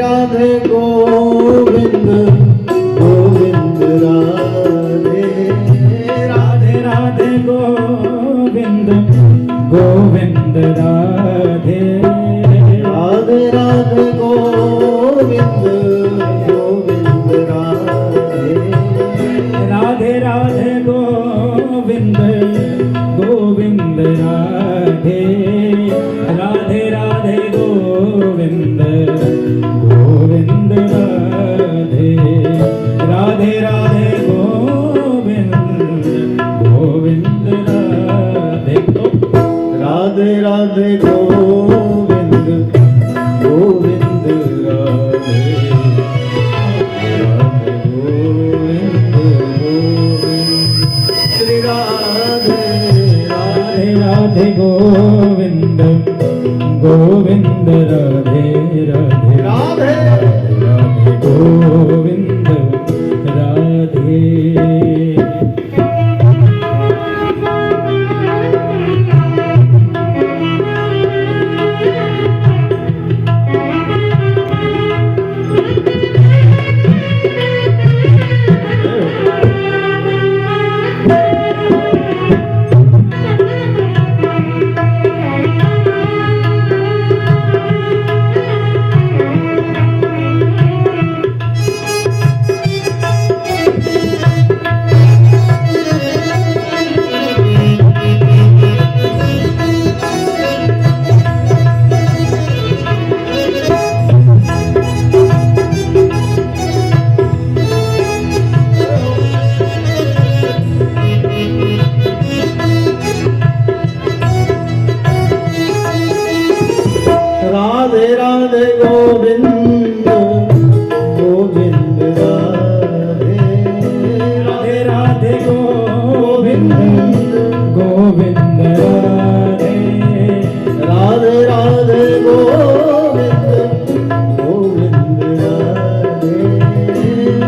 राधे गोविंद गोविंद राधे राधे राधे गोविंद गोविंद राधे राधे राधे गोविंद गोविंद राधे राधे राधे गोविंद गोविंद राधे राधे राधे गोविंद गोविंद राधे राधे राधे गोविंद गोविंद राधे राधे राधे गोविंद गोविंद राधे राधे गोविंद गोविंद श्री राधे राधे राधे गोविंद गोविंद राधे राधे राधे राधे गोविंद राधे राधे राधे गोविंद गोविंद राधे राधे राधे गोविंद गोविंद राधे राधे राधे गोविंद गोविंद राधे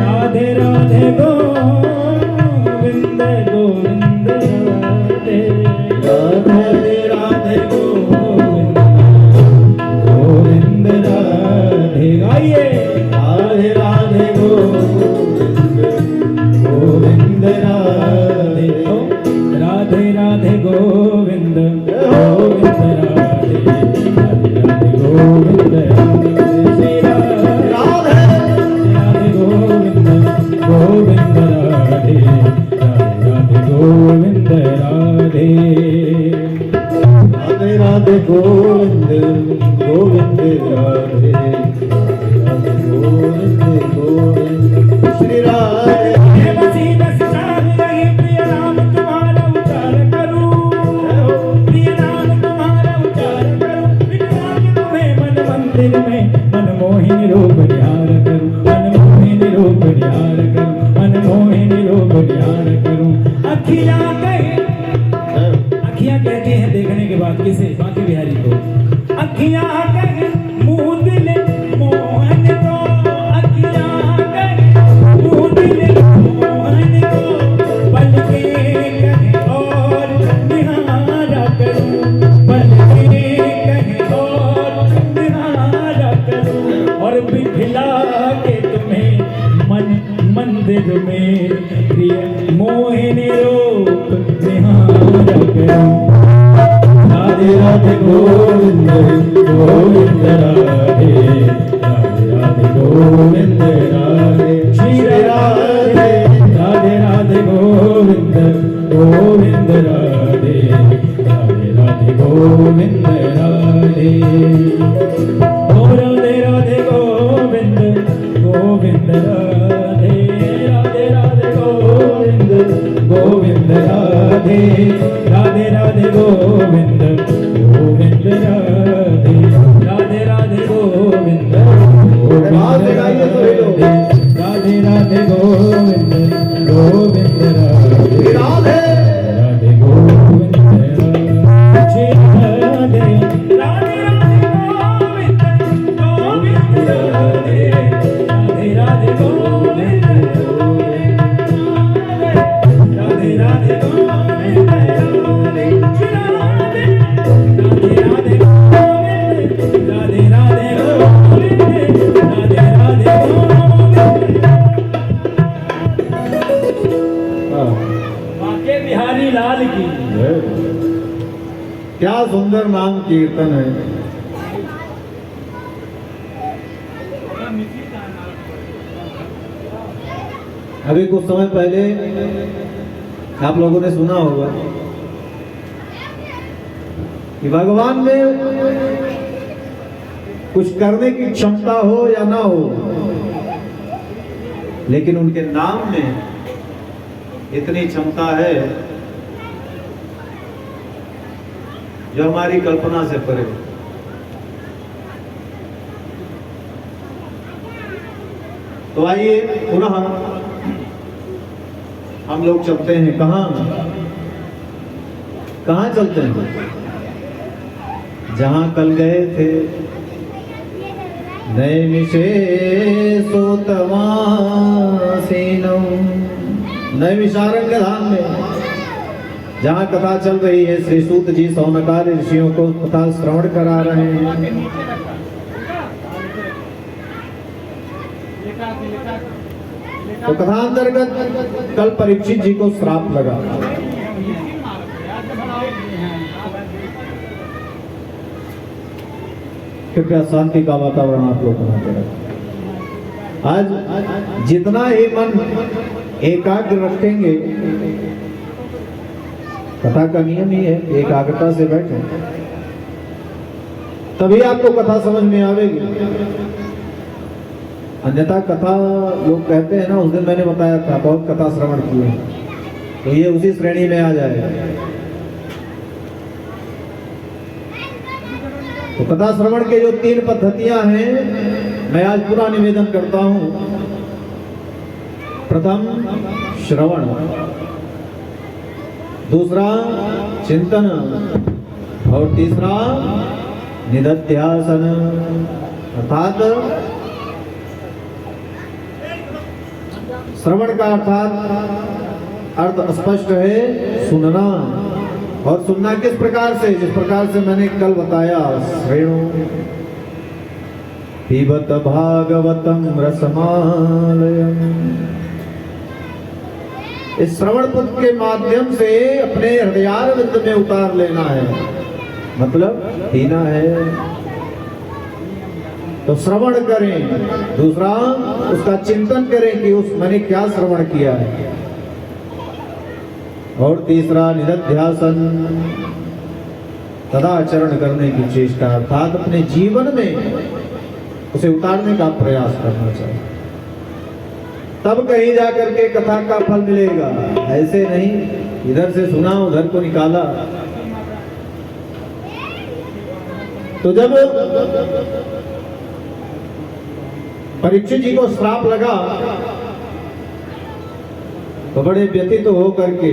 राधे राधे गोविंद गोविंद राधे राधे राधे गोविंद गोविंद राधे गाइए राधे राधे गोविंद गोविंद राधे राधे राधे गोविंद गोविंद राधे राधे राधे गोविंद श्री राधे राधे राधे गोविंद गोविंद राधे राधे राधे गोविंद राधे राधे राधे गोविंद गोविंद राधे राधे गोविंद गोविंद श्री राधे हे बसी बस चाल रही प्रिय नाम तुम्हारा उच्चार करूं प्रिय नाम तुम्हारा उच्चार करूं विनाम तुम्हें मन मंदिर में मनमोहिनी रूप ध्यान करूं मनमोहिनी रूप ध्यान करूं मनमोहिनी रूप ध्यान करूं अखियां कहती हैं देखने के बाद किसे बाकी बिहारी को अखियां कहे मुंह दिल मोहन को अखियां कहे मुंह दिल मोहन को पलके कहे और निहारा करूं पलके कहे और निहारा करूं और बिठला के तुम्हें मन मंदिर में प्रिय मोहिनी रूप निहारा करूं राधे राधे गोविंद गोविंद राधे राधे राधे गोविंद राधे श्री राधे राधे राधे गोविंद गोविंद राधे राधे राधे गोविंद राधे ओ राधे राधे गोविंद गोविंद राधे राधे राधे गोविंद गोविंद राधे राधे राधे गोविंद गोविंद राधे राधे राधे गोविंद गोविंद राधे राधे राधे गोविंद गोविंद राधे राधे राधे गोविंद राधे राधे राधे गोविंद गोविंद राधे राधे राधे गोविंद राधे राधे गोविंद राधे राधे राधे राधे गोविंद राधे राधे गोविंद लाल की। क्या सुंदर नाम कीर्तन है। अभी कुछ समय पहले आप लोगों ने सुना होगा कि भगवान में कुछ करने की क्षमता हो या ना हो, लेकिन उनके नाम में इतनी क्षमता है जो हमारी कल्पना से परे। तो आइए पुनः हम लोग चलते हैं। कहाँ कहाँ चलते हैं? जहां कल गए थे नैमिषे सोतवासीनम, नैमिषारण्य धाम में जहाँ कथा चल रही है। श्री सूत जी सौनकादि ऋषियों को कथा श्रवण करा रहे हैं। तो कथा अंतर्गत कल परीक्षित जी को श्राप लगा। कृपया शांति का वातावरण आप लोग बनाते रखें। आज जितना ही मन एकाग्र रखेंगे, कथा का नियम ही है एकाग्रता से बैठे, तभी आपको कथा समझ में आवेगी। अन्यथा कथा लोग कहते हैं ना, उस दिन मैंने बताया था बहुत कथा श्रवण किए, तो ये उसी श्रेणी में आ जाएगा। तो कथा श्रवण के जो 3 पद्धतियां हैं, मैं आज पूरा निवेदन करता हूं। प्रथम श्रवण, दूसरा चिंतन और तीसरा निधध्यासन। अर्थात श्रवण का अर्थात अर्थ स्पष्ट है, सुनना। और सुनना किस प्रकार से? जिस प्रकार से मैंने कल बताया, श्रेणु पिबत भागवतम रसमालयम। इस श्रवण पद के माध्यम से अपने हृदयारविंद में उतार लेना है, मतलब पीना है। तो श्रवण करें, दूसरा उसका चिंतन करें कि उस मैंने क्या श्रवण किया है, और तीसरा निधध्यासन, तदाचरण करने की चेष्टा, अर्थात अपने जीवन में उसे उतारने का प्रयास करना चाहिए। तब कहीं जाकर के कथा का फल मिलेगा। ऐसे नहीं इधर से सुना उधर को निकाला। तो जब परीक्षित जी को श्राप लगा तो बड़े व्यथित हो करके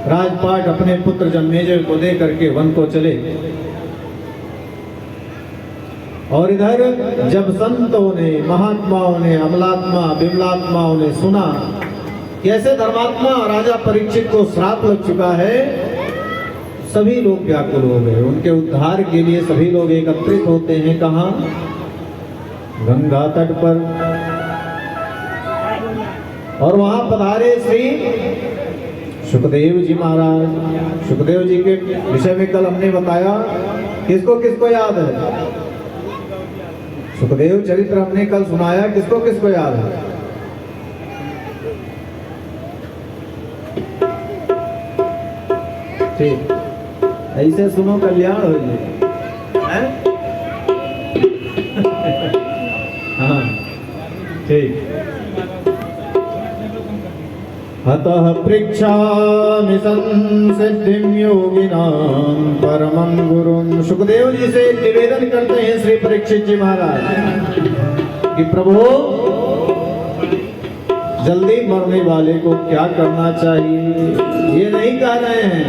राजपाट अपने पुत्र जन्मेजय को दे करके वन को चले। और इधर जब संतों ने, महात्माओं ने, अमलात्मा विमलात्माओं ने सुना कि ऐसे धर्मात्मा राजा परीक्षित को श्राप लग चुका है, सभी लोग व्याकुल हो गए। उनके उद्धार के लिए सभी लोग एकत्रित होते हैं। कहाँ? गंगा तट पर। और वहां पधारे श्री सुखदेव जी महाराज। सुखदेव जी के विषय में कल हमने बताया, किसको किसको याद है? सुखदेव चरित्र हमने कल सुनाया, किसको किसको याद है? ठीक, ऐसे सुनो कल्याण हो जाए। हाँ ठीक। अतः पृच्छामि संसिद्धिं योगिनां परमं गुरुं। सुखदेव जी से निवेदन करते हैं श्री परीक्षित जी महाराज कि प्रभु, जल्दी मरने वाले को क्या करना चाहिए? ये नहीं कह रहे हैं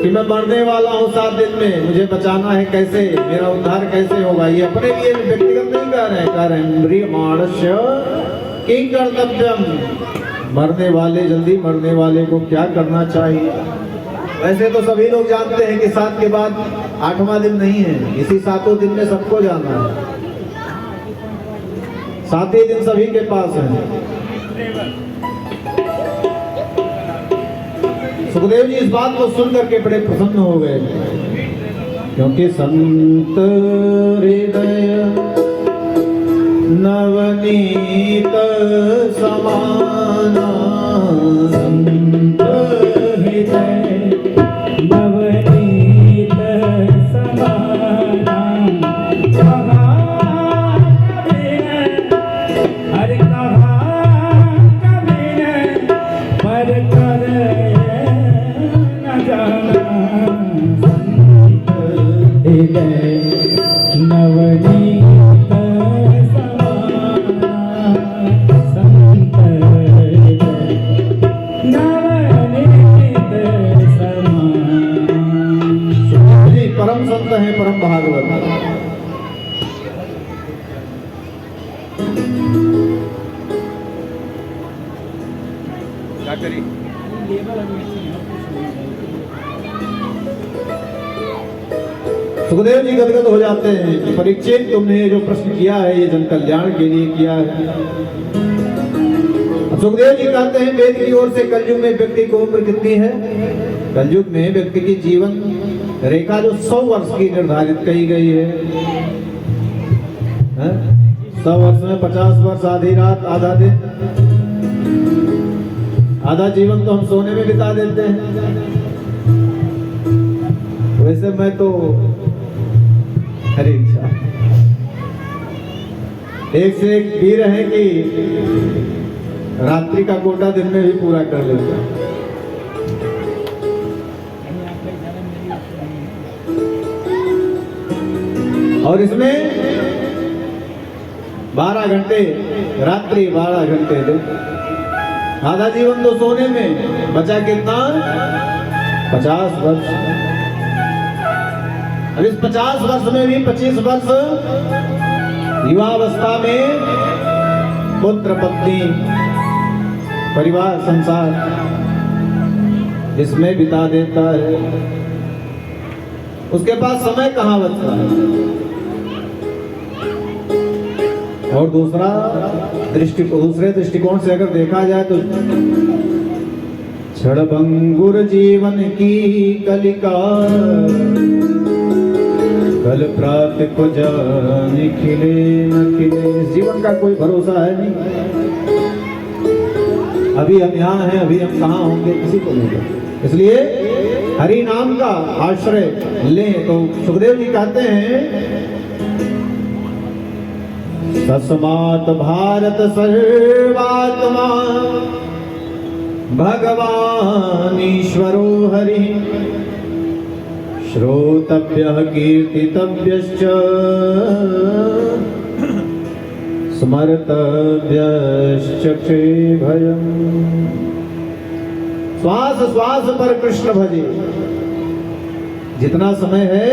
कि मैं मरने वाला हूं 7 दिन में, मुझे बचाना है कैसे, मेरा उद्धार कैसे होगा। ये अपने लिए व्यक्तिगत नहीं कह रहे हैं। कह रहे हैं म्रियमाणस्य किं कर्तव्यम, मरने वाले, जल्दी मरने वाले को क्या करना चाहिए। वैसे तो सभी लोग जानते हैं कि 7 के बाद 8वां दिन नहीं है, इसी 7 दिन में सबको जाना है। 7 ही दिन सभी के पास है। सुखदेव जी इस बात को सुन करके बड़े प्रसन्न हो गए, क्योंकि संत हृदय नवनीत समाना, संत हृदय नवनीत समाना, कहाँ कबीर हर कहाँ कबीर पर कर न जाना, संत हृदय नवनीत समाना, संत हृदय नवनीत समाना। जी परम संत है, परम भागवत। क्या करी? सुखदेव जी गदगद हो जाते हैं। परीक्षित, तुमने ये जो प्रश्न किया है ये जन कल्याण के लिए किया है। सुखदेव जी कहते हैं वेद की ओर से कलयुग में व्यक्ति की उम्र कितनी है? कलयुग में व्यक्ति की जीवन रेखा जो 100 वर्ष की निर्धारित की गई है। 100 वर्ष में 50 वर्ष आधी रात आधा दिन, आधा जीवन तो हम सोने में बिता देते हैं। वैसे मैं तो हरी इच्छा एक से एक वीर है कि रात्रि का कोटा दिन में भी पूरा कर लेता। और इसमें 12 घंटे रात्रि, 12 घंटे दिन, आधा जीवन तो सोने में, बचा कितना? 50 वर्ष। अब इस 50 वर्ष में भी 25 वर्ष युवावस्था में पुत्र पत्नी परिवार संसार इसमें बिता देता है। उसके पास समय कहाँ बचता है? और दूसरे दृष्टिकोण से अगर देखा जाए तो क्षणभंगुर जीवन की कलिका, कल प्रात को जाने खिले न खिले। जीवन का कोई भरोसा है नहीं। अभी हम यहाँ हैं, अभी हम कहाँ होंगे किसी को नहीं पता। इसलिए हरि नाम का आश्रय लें। तो सुखदेव जी कहते हैं तस्मात् भारत सर्वात्मा भगवान ईश्वरो हरि, श्रोतव्यः कीर्तितव्यश्च स्मर्तव्यश्च भयम्। श्वास श्वास पर कृष्ण भजे। जितना समय है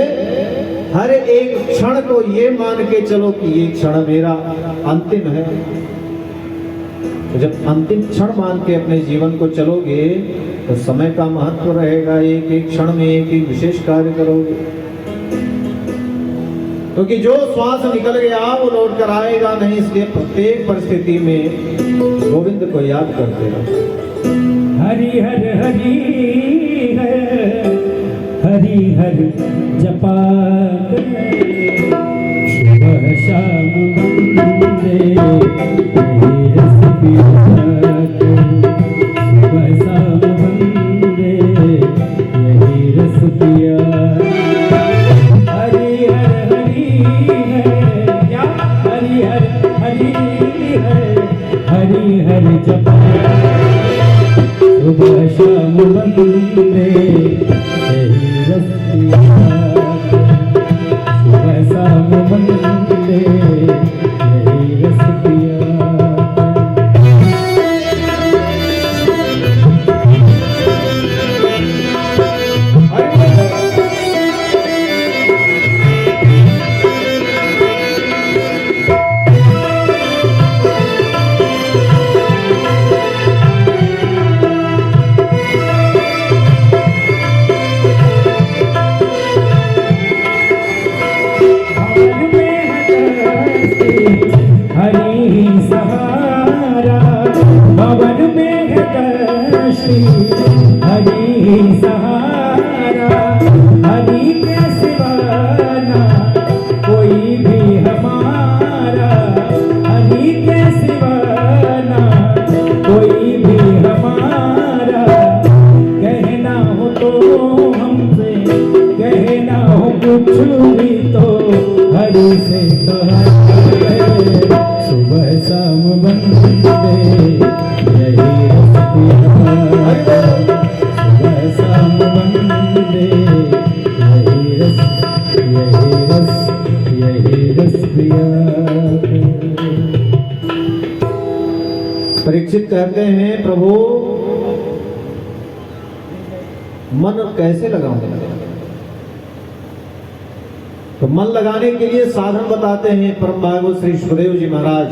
हर एक क्षण को ये मान के चलो कि ये क्षण मेरा अंतिम है। तो जब अंतिम क्षण मान के अपने जीवन को चलोगे तो समय का महत्व रहेगा। एक एक क्षण में एक एक विशेष कार्य करोगे, क्योंकि जो श्वास निकल गया वो लौट कर आएगा नहीं। इसलिए प्रत्येक परिस्थिति में गोविंद को याद करते रहो। हरि हर हरि हरि हर जपा सुबह शाम वंदे रस पिया, सुबह शाम वंदे यही रस पिया। हरि हर क्या? हरि हर जपा सुबह शाम वंदे यही रस पिया, सुबह शाम वंदे यही रस पिया। में वंदे यही रस पिया सुबह शाम वंदे यही रस पिया। परीक्षित कहते हैं प्रभु मन कैसे लगाऊं? तो मन लगाने के लिए साधन बताते हैं परम भागवत श्री सुखदेव जी महाराज।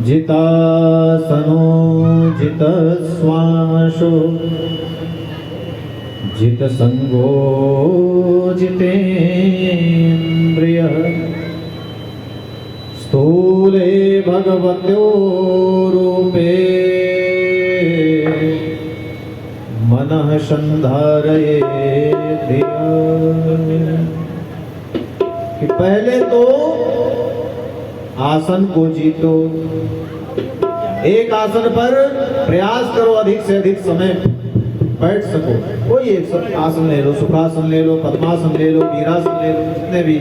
जितासनो जित श्वासो जित संगो जितेन्द्रिय स्थूले भगवत्यो रूपे मनः संधारये धिया। कि पहले तो आसन को जीतो, एक आसन पर प्रयास करो अधिक से अधिक समय बैठ सको। कोई एक आसन ले लो, सुखासन ले लो, पद्मासन ले लो, वीरासन ले लो, जितने भी।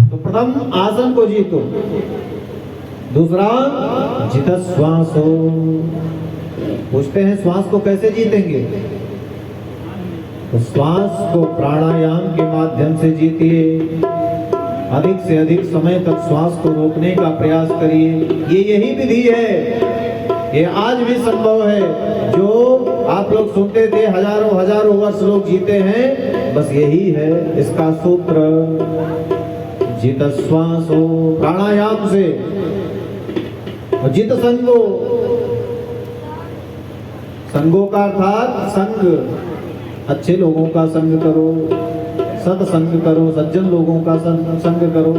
तो प्रथम आसन को जीतो, दूसरा जित श्वास हो। पूछते हैं श्वास को कैसे जीतेंगे? तो श्वास को प्राणायाम के माध्यम से जीतिए, अधिक से अधिक समय तक श्वास को रोकने का प्रयास करिए। ये यही विधि है, ये आज भी संभव है। जो आप लोग सुनते थे हजारों हजारों वर्ष लोग जीते हैं, बस यही है इसका सूत्र। जित श्वास हो प्राणायाम से, और जित संगो, संगों का अर्थात संग, अच्छे लोगों का संग करो, सत्संग करो, सज्जन लोगों का संग करो।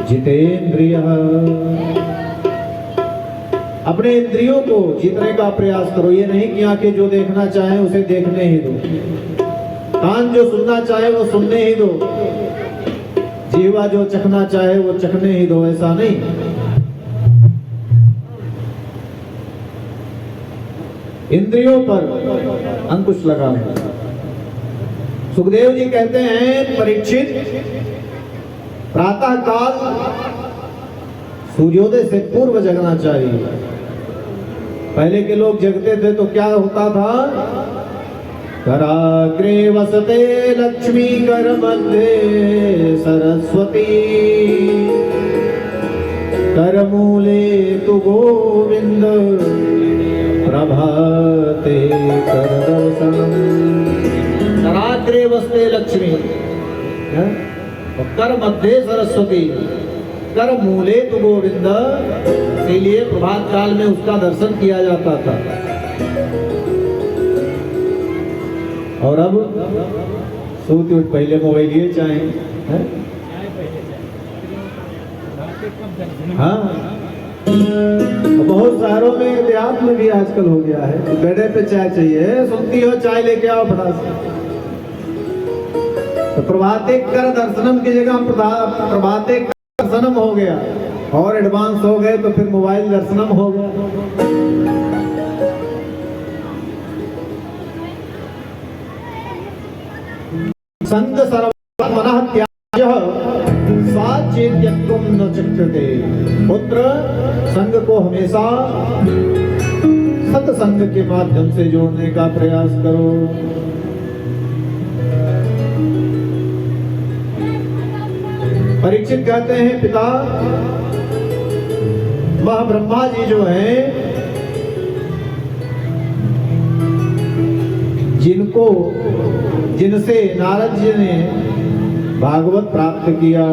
जितेंद्रिय, अपने इंद्रियों को जीतने का प्रयास करो। ये नहीं कि आंखें जो देखना चाहे उसे देखने ही दो, कान जो सुनना चाहे वो सुनने ही दो, जीवा जो चखना चाहे वो चखने ही दो, ऐसा नहीं। इंद्रियों पर अंकुश लगाओ। सुखदेव जी कहते हैं परीक्षित, प्रातः काल सूर्योदय से पूर्व जगना चाहिए। पहले के लोग जगते थे तो क्या होता था? कराग्रे वसते लक्ष्मी कर मध्ये सरस्वती, कर मूले तु गोविंद प्रभाते कर दर्शनम। कराग्रे वसते लक्ष्मी और कर मध्य सरस्वती, कर मूले तु गोविंद। इसीलिए प्रभात काल में उसका दर्शन किया जाता था। और अब सोते उठ पहले मोबाइल लिए चाहे, हाँ, बहुत शहरों में देहात में भी आजकल हो गया है, बेड़े पे चाय चाहिए, सुनती हो चाय लेके आओ फटाक से। तो प्रभाते कर दर्शनम की जगह प्रभाते कर दर्शनम हो गया, और एडवांस हो गए तो फिर मोबाइल दर्शनम हो गया। संग सर्वमनः त्याज्यः साचेत्यत्वं न चक्षते। पुत्र, संग को हमेशा सत्संग के माध्यम से जोड़ने का प्रयास करो। परीक्षित कहते हैं पिता, वह ब्रह्मा जी जो हैं, जिनसे नारद जी ने भागवत प्राप्त किया,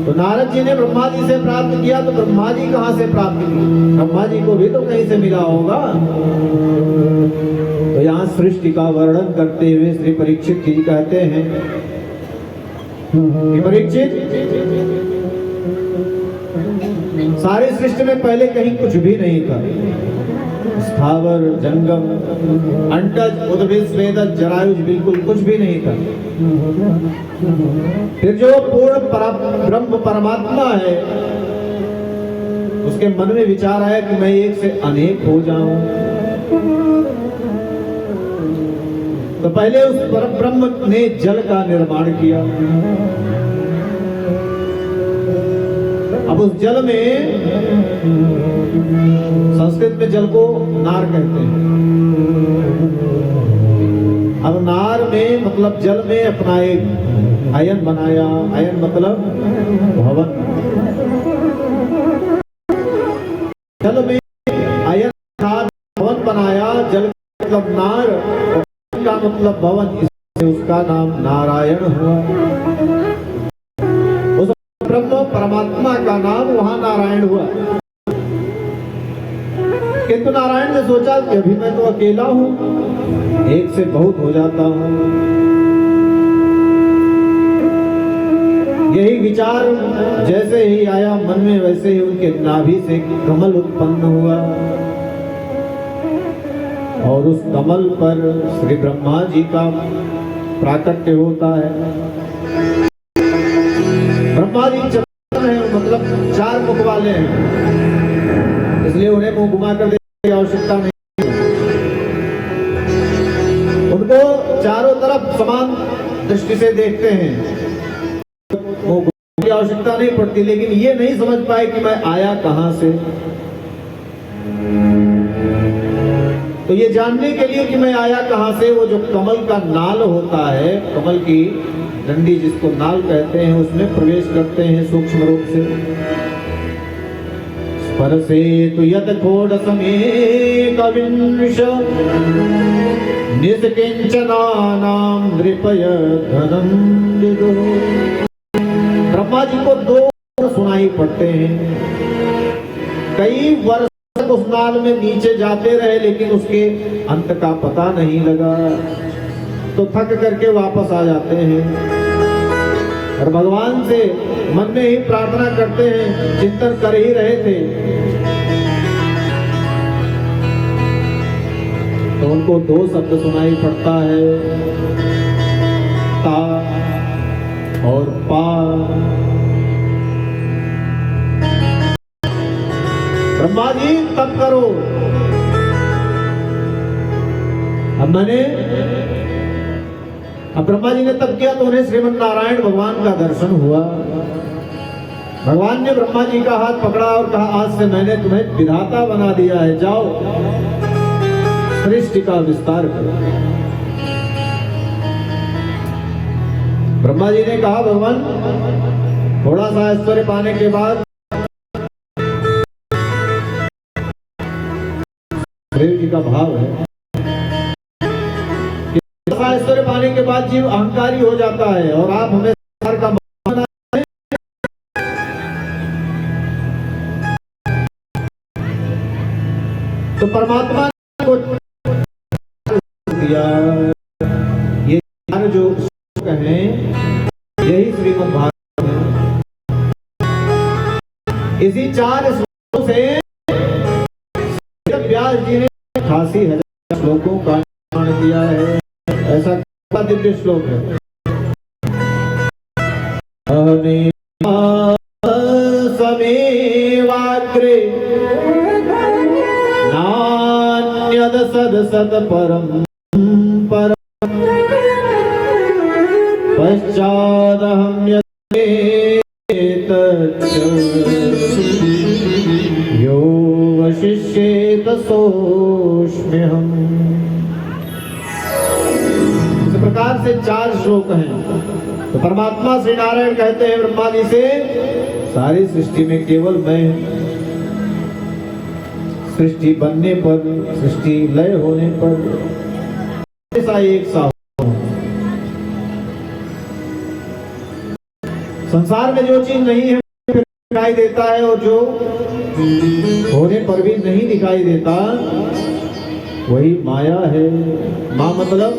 तो नारद जी ने ब्रह्मा जी से प्राप्त किया, तो ब्रह्मा जी कहां से प्राप्त किया? ब्रह्मा जी को भी तो कहीं से मिला होगा। तो यहाँ सृष्टि का वर्णन करते हुए श्री परीक्षित जी कहते हैं कि परीक्षित, सारी सृष्टि में पहले कहीं कुछ भी नहीं था। स्थावर जंगम अंडज उद्भिद स्वेदज जरायुज बिल्कुल कुछ भी नहीं था। फिर जो पूर्ण ब्रह्म परमात्मा है, उसके मन में विचार आया कि मैं एक से अनेक हो जाऊं। तो पहले उस परम ब्रह्म ने जल का निर्माण किया। अब उस जल में, संस्कृत में जल को नार कहते हैं। अब नार में मतलब जल में अपना एक आयन बनाया। आयन मतलब भवन। जल में आयन भवन बनाया। जल मतलब नार का मतलब भवन, इससे उसका नाम नारायण हुआ। उस ब्रह्म परमात्मा का नाम वहां नारायण हुआ। किंतु नारायण ने सोचा कि अभी मैं तो अकेला हूं, एक से बहुत हो जाता हूं। यही विचार जैसे ही आया मन में, वैसे ही उनके नाभि से कमल उत्पन्न हुआ और उस कमल पर श्री ब्रह्मा जी का प्राकट्य होता है। ब्रह्मा जी चतुर हैं, मतलब 4 मुख वाले हैं, इसलिए उन्हें मुंह घुमा कर देखने की आवश्यकता नहीं। उनको चारों तरफ समान दृष्टि से देखते हैं, मुंह घुमाने की आवश्यकता नहीं पड़ती। लेकिन ये नहीं समझ पाए कि मैं आया कहां से। तो ये जानने के लिए कि मैं आया कहां से, वो जो कमल का नाल होता है, कमल की डंडी जिसको नाल कहते हैं, उसमें प्रवेश करते हैं सूक्ष्म रूप से। स्पर्शे तु यत षोडशमेकविंश निष्किंचनानां नृपय धनं विदुः। ब्रह्मा जी को 2 सुनाई पड़ते हैं। कई वर्ष उस नाल में नीचे जाते रहे, लेकिन उसके अंत का पता नहीं लगा, तो थक करके वापस आ जाते हैं और भगवान से मन में ही प्रार्थना करते हैं, चिंतन कर ही रहे थे। तो उनको 2 शब्द सुनाई पड़ता है, ता और पा। ब्रह्मा जी तप करो। अब ब्रह्मा जी ने तप किया तो उन्हें श्रीमन नारायण भगवान का दर्शन हुआ। भगवान ने ब्रह्मा जी का हाथ पकड़ा और कहा, आज से मैंने तुम्हें विधाता बना दिया है, जाओ सृष्टि का विस्तार करो। ब्रह्मा जी ने कहा, भगवान थोड़ा सा ऐश्वर्य पाने के बाद, देव जी का भाव है, ऐश्वर्य पाने के बाद जीव अहंकारी हो जाता है और आप हमें का बना है। तो परमात्मा को दिया। ये जो कहें, यही श्रीमद् भागवत है। इसी 4 श्लोकों से व्यास जी ने 88,000 श्लोकों का निर्माण किया है। ऐसा दिव्य श्लोक है। समेवाग्रे नान्यद सदसत परम परम पश्चादहं यत्तच्च यो वशिष्येत सोऽस्म्यहम्। इस प्रकार से 4 श्लोक हैं। तो परमात्मा श्री नारायण कहते हैं ब्रह्मा जी से, सारी सृष्टि में केवल मैं, सृष्टि बनने पर, सृष्टि लय होने पर ऐसा एक सा हूं। संसार में जो चीज नहीं है दिखाई देता है, और जो होने पर भी नहीं दिखाई देता, वही माया है। मां मतलब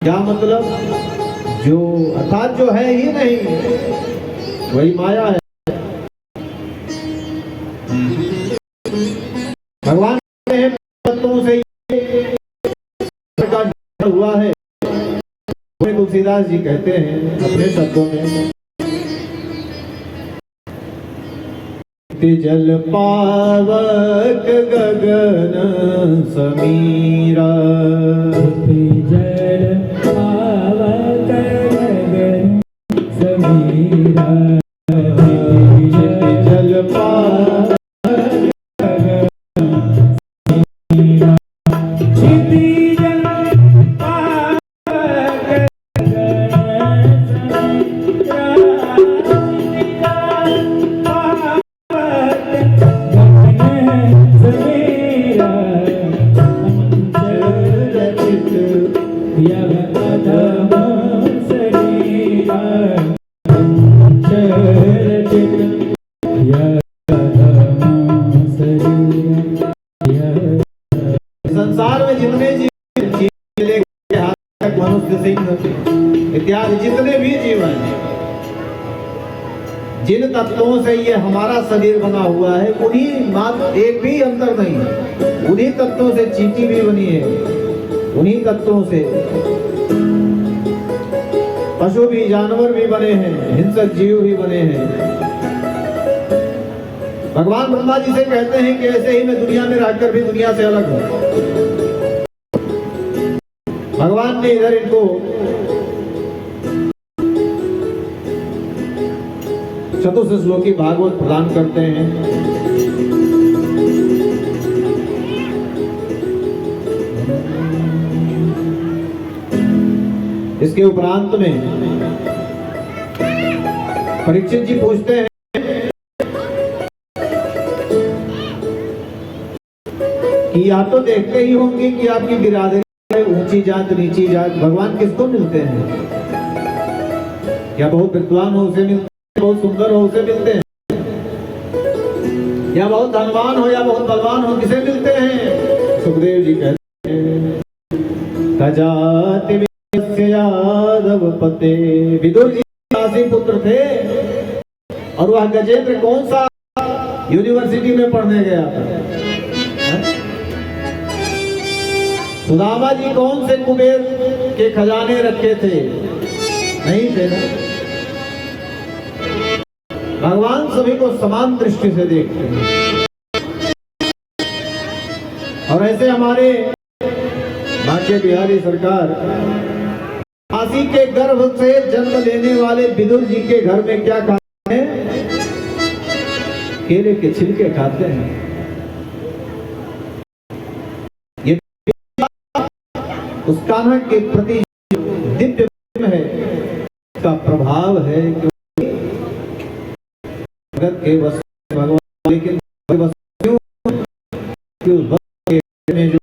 क्या मतलब? जो अर्थात जो है ही नहीं, वही माया है। भगवान ने तत्वों से हुआ है। तुलसीदास जी कहते हैं अपने शब्दों में, क्षिति जल पावक गगन समीरा, जल पावक गगन समीरा, जल पावक संसार में जितने जीव मनुष्य सिंह इत्यादि जितने भी जीव हैं, जिन तत्वों से ये हमारा शरीर बना हुआ है, उन्हीं मात्र एक भी अंतर नहीं है। उन्हीं तत्वों से चींटी भी बनी है, उन्हीं तत्वों से पशु भी, जानवर भी बने हैं, हिंसक जीव भी बने हैं। भगवान ब्रह्मा जी से कहते हैं कि ऐसे ही मैं दुनिया में रहकर भी दुनिया से अलग हूं। भगवान ने इधर इनको चतुर्थ श्लोकी भागवत प्रदान करते हैं। इसके उपरांत में परीक्षित जी पूछते हैं कि आप तो देखते ही होंगे कि आपकी बिरादरी ऊंची जात नीची जात, भगवान किसको मिलते हैं? या बहुत विद्वान हो उसे मिलते हैं, बहुत सुंदर हो उसे मिलते हैं, या बहुत धनवान हो या बहुत बलवान हो, किसे मिलते हैं? सुखदेव जी कहते हैं तजाति यादव पते। विदुर जी काशी पुत्र थे और वह गजेंद्र कौन सा यूनिवर्सिटी में पढ़ने गया था? सुदामा जी कौन से कुबेर के खजाने रखे थे? नहीं थे ना। भगवान सभी को समान दृष्टि से देखते हैं। और ऐसे हमारे बांके बिहारी सरकार काशी के गर्भ से जन्म लेने वाले विदुर जी के घर में क्या खाते हैं? केले के छिलके खाते हैं। ये उस कान्हा के प्रति दिव्य प्रेम है, इसका प्रभाव है। जगत के बस भगवान, लेकिन बस क्यों कि उस भक्त के में जो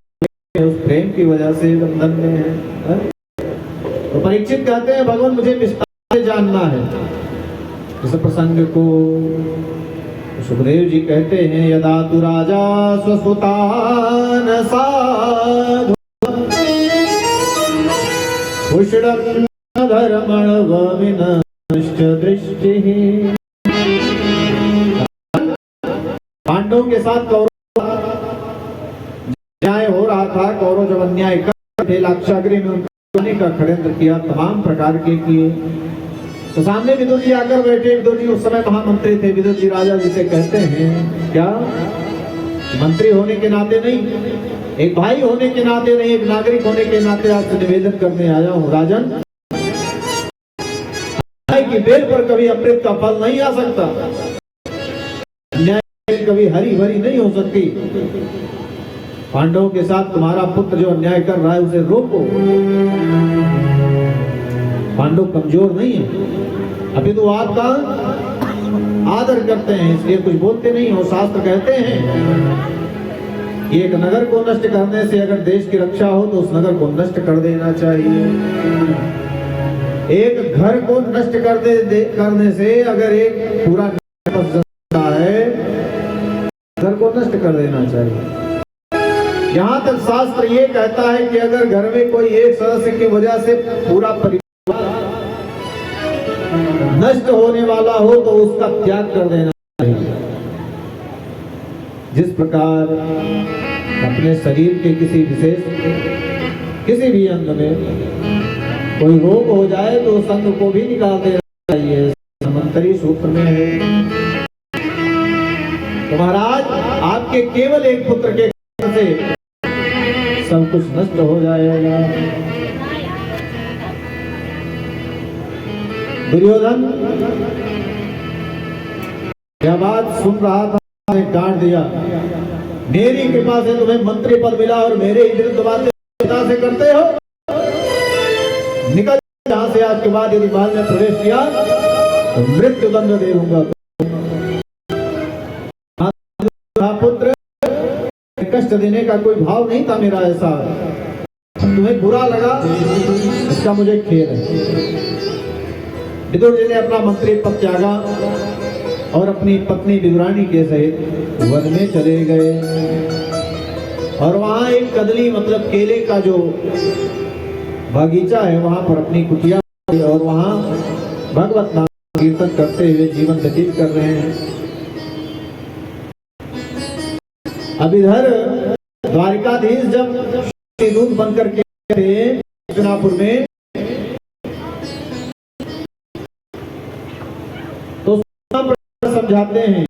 उस प्रेम की वजह से बंधन में है। तो परीक्षित कहते हैं भगवान मुझे विस्तार से जानना है इस प्रसंग को। सुखदेव जी कहते हैं यदा तु राजा स्वसुतान साधु उष्णं धर्मण विनष्ट दृष्टि। पांडवों के साथ कौरव अन्याय हो रहा था। कौरव जब अन्याय कर थे, लाक्षागृह में उनके का षड्यंत्र किया, तमाम प्रकार के किए। तो सामने विदुर जी आकर बैठे। विदुर जी उस समय महामंत्री थे। विदुर जी राजा जी से कहते हैं क्या मंत्री होने के नाते नहीं, एक भाई होने के नाते नहीं, एक नागरिक होने के नाते आपसे निवेदन करने आया हूँ राजन, न्याय की बेल पर कभी अमृत का फल नहीं आ सकता, न्याय कभी हरी भरी नहीं हो सकती। पांडवों के साथ तुम्हारा पुत्र जो अन्याय कर रहा है उसे रोको। पांडव कमजोर नहीं है, अभी तो आपका आदर करते हैं, इसलिए कुछ बोलते नहीं हो। शास्त्र कहते हैं एक नगर को नष्ट करने से अगर देश की रक्षा हो तो उस नगर को नष्ट कर देना चाहिए। एक घर को नष्ट करने से अगर एक पूरा है, घर को नष्ट कर देना चाहिए। यहाँ तक शास्त्र ये कहता है कि अगर घर में कोई एक सदस्य की वजह से पूरा परिवार नष्ट होने वाला हो तो उसका त्याग कर देना चाहिए। जिस प्रकार अपने शरीर के किसी विशेष किसी भी अंग में कोई रोग हो जाए तो उस अंग को भी निकाल देना चाहिए। समंतरी सूत्र में है तो महाराज आपके केवल एक पुत्र के कारण से सब कुछ नष्ट हो जाएगा। दुर्योधन यह बात सुन रहा था, डांट दिया, मेरी कृपा से तुम्हें मंत्री पद मिला और मेरे ही विरुद्ध बातें पिता से करते हो, निकल जहां से। आज के बाद यदि महल में प्रवेश किया तो मृत्यु दंड दे दूंगा। पुत्र कष्ट देने का कोई भाव नहीं था मेरा, ऐसा तुम्हें बुरा लगा इसका मुझे खेद है। विदुर जी ने अपना मंत्री पद त्यागा और अपनी पत्नी विदुरानी के सहित वन में चले गए और वहां एक कदली मतलब केले का जो बगीचा है वहां पर अपनी कुटिया और वहां भगवत नाम कीर्तन करते हुए जीवन व्यतीत कर रहे हैं। अब इधर द्वारिकाधीश जब दूत बनकर के थे हस्तिनापुर में, तो समझाते हैं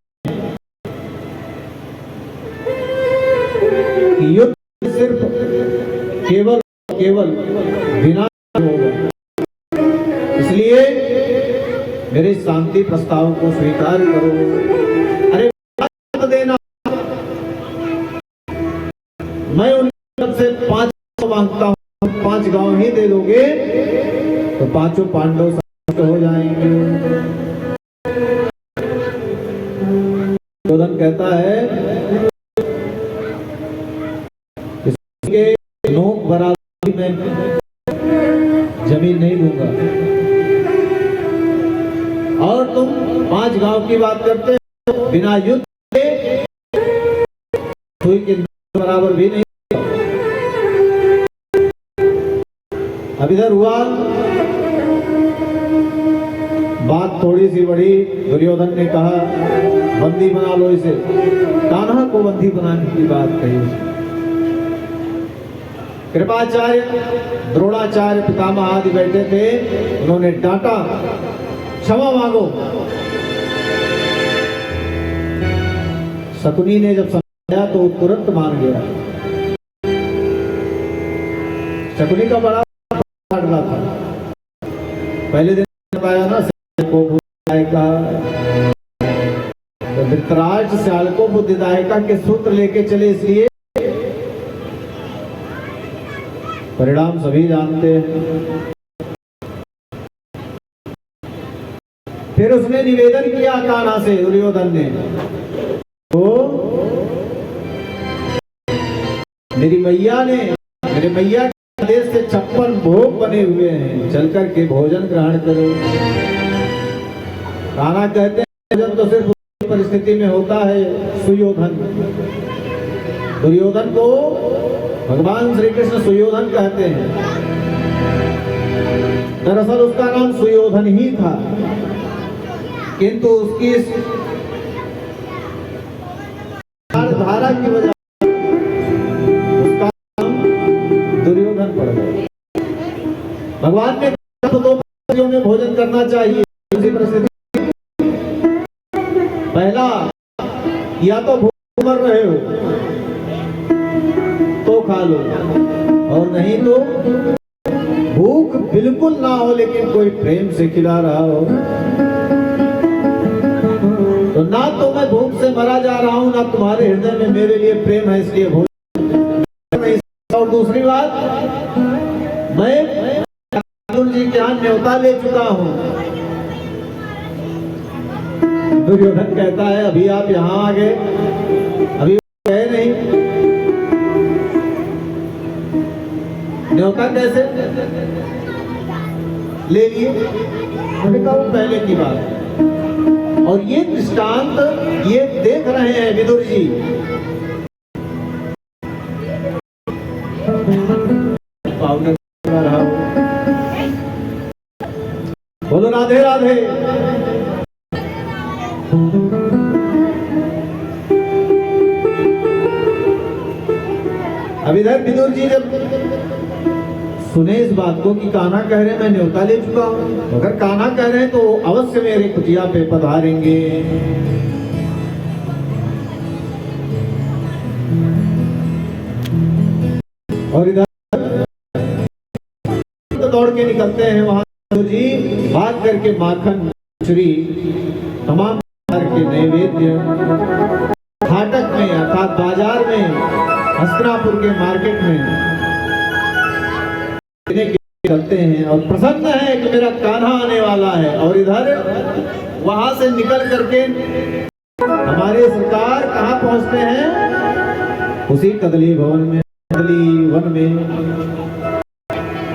कि युद्ध सिर्फ केवल विनाश होगा, इसलिए मेरे शांति प्रस्ताव को स्वीकार करो। अरे देना, मैं उनकी तरफ से 5 मांगता हूं, 5 गांव ही दे दोगे तो 5 पांडव समाप्त हो जाएंगे। दुर्योधन कहता है इसके नोक बराबर में जमीन नहीं दूंगा और तुम 5 गांव की बात करते हो, बिना युद्ध के कोई के बराबर भी नहीं। अब इधर हुआ बात थोड़ी सी बड़ी, दुर्योधन ने कहा बंदी बना लो इसे, कान्हा को बंदी बनाने की बात कही। कृपाचार्य, द्रोणाचार्य, पितामह आदि बैठे थे, उन्होंने डांटा, क्षमा मांगो। शकुनी ने जब समझाया तो तुरंत मान गया। शकुनी का बड़ा डरा था, पहले दिन बताया ना को बुद्धिदायिका, तो धृतराष्ट्र श्याल को बुद्धिदायिका के सूत्र लेके चले, इसलिए परिणाम सभी जानते हैं। फिर उसने निवेदन किया कान्हा से, दुर्योधन ने, तो मेरी मैया ने, मेरे मैया के आदेश से 56 भोग बने हुए हैं, चल कर के भोजन ग्रहण करो। कान्हा कहते हैं भोजन तो सिर्फ उस परिस्थिति में होता है सुयोधन। दुर्योधन को भगवान श्री कृष्ण सुयोधन कहते हैं, दरअसल उसका नाम सुयोधन ही था, किंतु उसकी धारा की वजह उसका नाम दुर्योधन पड़ गया। भगवान ने तो 2 परिस्थितियों में भोजन करना चाहिए। दूसरी परिस्थिति, पहला, या तो भूख मर रहे हो तो खा लो, और नहीं तो भूख बिल्कुल ना हो लेकिन कोई प्रेम से खिला रहा हो, तो ना तो मैं भूख से मरा जा रहा हूं, ना तुम्हारे हृदय में मेरे लिए प्रेम है, इसलिए भोजन नहीं। और दूसरी बात, मैं अर्जुन जी के यहाँ न्योता ले चुका हूं। दुर्योधन कहता है अभी आप यहाँ आ गए, अभी गए नहीं, न्योता कैसे ले लिए? मैंने कहा वो पहले की बात है। और ये दृष्टांत ये देख रहे हैं विदुर जी, बोलो राधे राधे। अब इधर विदुर जी जब सुने इस बात को कि कान्हा कह रहे हैं मैं न्योता ले चुका हूं, अगर कान्हा कह रहे हैं तो अवश्य मेरे कुटिया पे पधारेंगे। और इधर दौड़ के निकलते हैं वहां जी भाग करके माखन श्री तमाम प्रकार के नैवेद्य फाटक में अर्थात बाजार में हस्तिनापुर के मार्केट में निकलते हैं और प्रसन्न है कि मेरा कान्हा आने वाला है। और इधर वहां से निकल करके हमारे सरकार कहाँ पहुंचते हैं, उसी कदली भवन में, कदली वन में,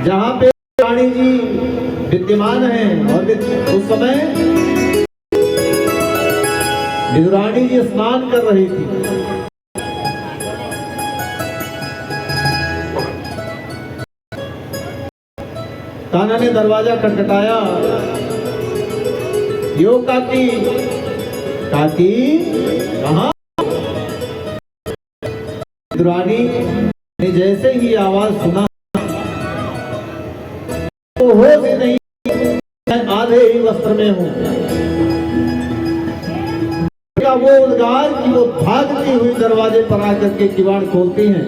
जहां पे रानी जी विद्यमान हैं। और उस समय विदुरानी जी स्नान कर रही थी। कान्हा ने दरवाजा खटखटाया, यो काकी, काकी कहाँ? विदुरानी ने जैसे ही आवाज सुना तो होश ही नहीं, मैं आधे ही वस्त्र में हूं। वो उद्गार की वो भागती हुई दरवाजे पर आकर के किवाड़ खोलती हैं।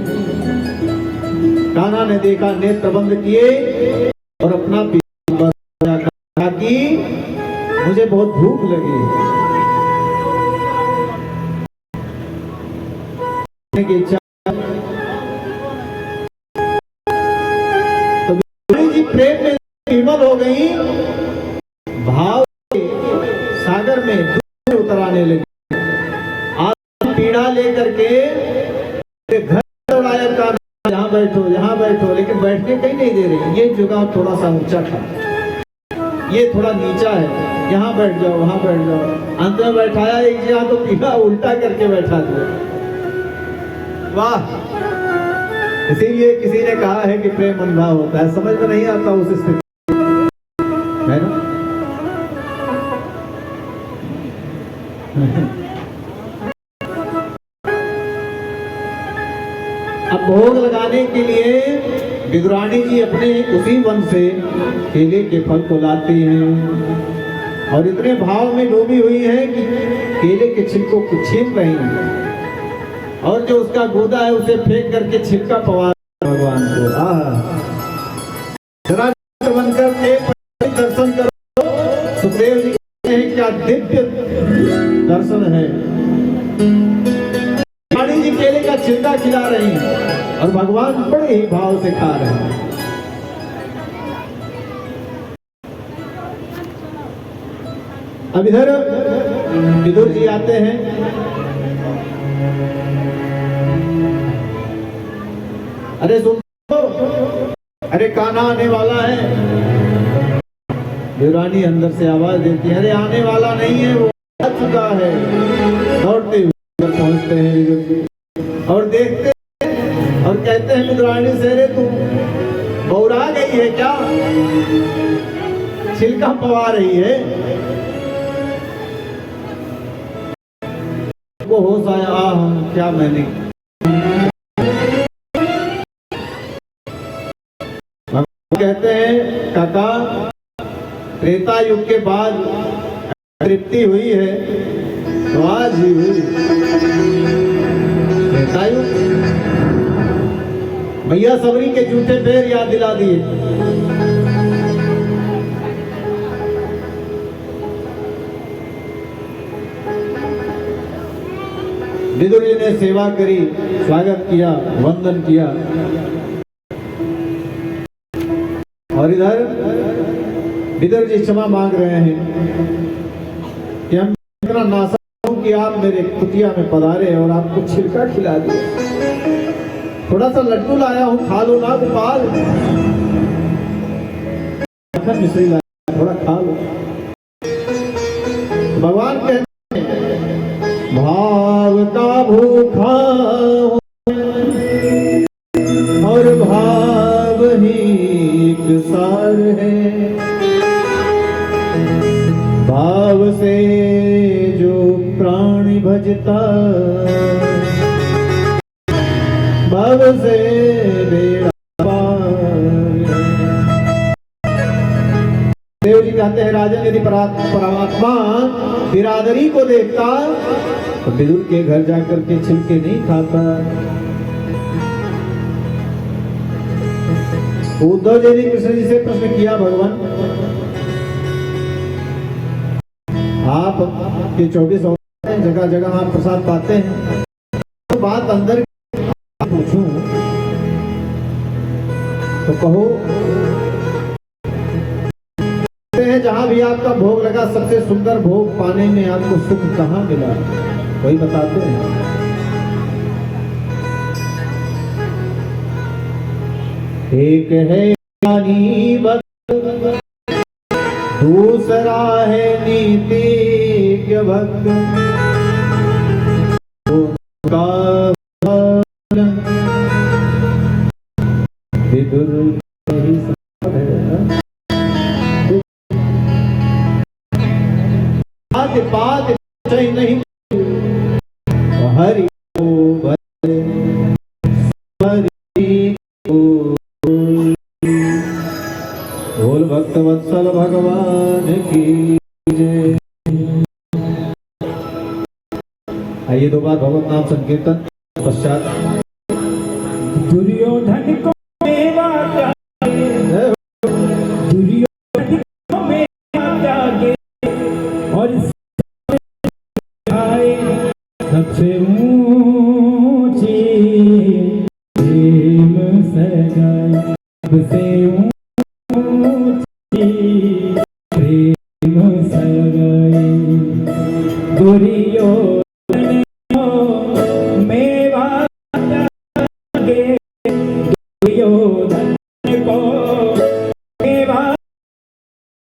कान्हा ने देखा, नेत्र बंद किए और अपना कहा कि मुझे बहुत भूख लगी की इच्छा। तो जी प्रेम में विमल हो गई, भाव सागर में दूर उतर आने लगी। पीड़ा लेकर के घर दौड़ाया, कान्हा यहाँ बैठो यहाँ बैठो, लेकिन बैठने कहीं नहीं दे रही। ये जगह थोड़ा सा ऊंचा था, ये थोड़ा नीचा है, यहाँ बैठ जाओ वहां बैठ जाओ। अंत में बैठाया एक जगह तो पीड़ा उल्टा करके बैठा दिया। वाह! इसीलिए किसी ने कहा है कि प्रेम अंधा होता है, समझ में नहीं आता उस स्थिति है ना। अब भोग लगाने के लिए विदुरानी जी अपने उसी वन से केले के फल को लाती हैं और इतने भाव में डूबी हुई है कि केले के छिलकों को छीन रही हैं और जो उसका गूदा है उसे फेंक करके छिलका पवा भगवान को। जरा बनकर के दर्शन करो। सुखदेव जी कहते हैं क्या दिव्य दर्शन है। रानी जी केले का छिलका खिला रही हैं और भगवान बड़े ही भाव से खा रहे हैं। अब इधर विदुर जी आते हैं। अरे सुन, अरे कान्हा आने वाला है। विदुरानी अंदर से आवाज देती है, अरे आने वाला नहीं है, वो आ चुका है। दौड़ते हुए पहुंचते हैं विदुर जी और देखते हैं और कहते हैं विदुरानी से, अरे तू बौरा गई है क्या, छिलका पवा रही है। वो होश आया, क्या मैंने कहते हैं काका, त्रेता युग के बाद तृप्ति हुई है तो आज ही हुई। त्रेता युग भैया सबरी के जूठे पैर याद दिला दिए। विदुर जी ने सेवा करी, स्वागत किया, वंदन किया और इधर विदुर जी क्षमा मांग रहे हैं कि हम इतना नासा हूं कि आप मेरे कुटिया में पधारे और आपको छिलका खिला दिया। थोड़ा सा लड्डू लाया हूं, खा लो ना गोपाल। मिश्री लाया, थोड़ा खा लो। भगवान कहते भाव का भूखा और भाव ही एक सार है। भाव से जो प्राणी भजता, भाव से बेड़ा पार। देव जी कहते हैं राजन यदि परमात्मा बिरादरी को देखता तो विदुर के घर जाकर के छिलके नहीं खाता। उद्धव जी ने कृष्ण जी से प्रश्न किया, भगवान आप के 24 अवतार हैं, जगह जगह आप प्रसाद पाते हैं, तो बात अंदर पूछूं तो कहो, हैं जहां भी आपका भोग लगा सबसे सुंदर भोग पाने में आपको सुख कहां मिला, वही बताते हैं। एक है ज्ञानी भक्त, दूसरा है नीतिज्ञ भक्त, विदुर ही सब है। बात नहीं हरि को भरे, हरि को बोल भक्त वत्सल भगवान की जय। आइए दो बार भगवत नाम संकीर्तन पश्चात। दुर्योधन को मेवा त्यागे, दुर्योधन को मेवा त्यागे, और आए सबसे ऊंची प्रेम सगाई, सबसे ऊंची प्रेम सगाई। दुर्योधन को मेवा त्यागे, दुर्योधन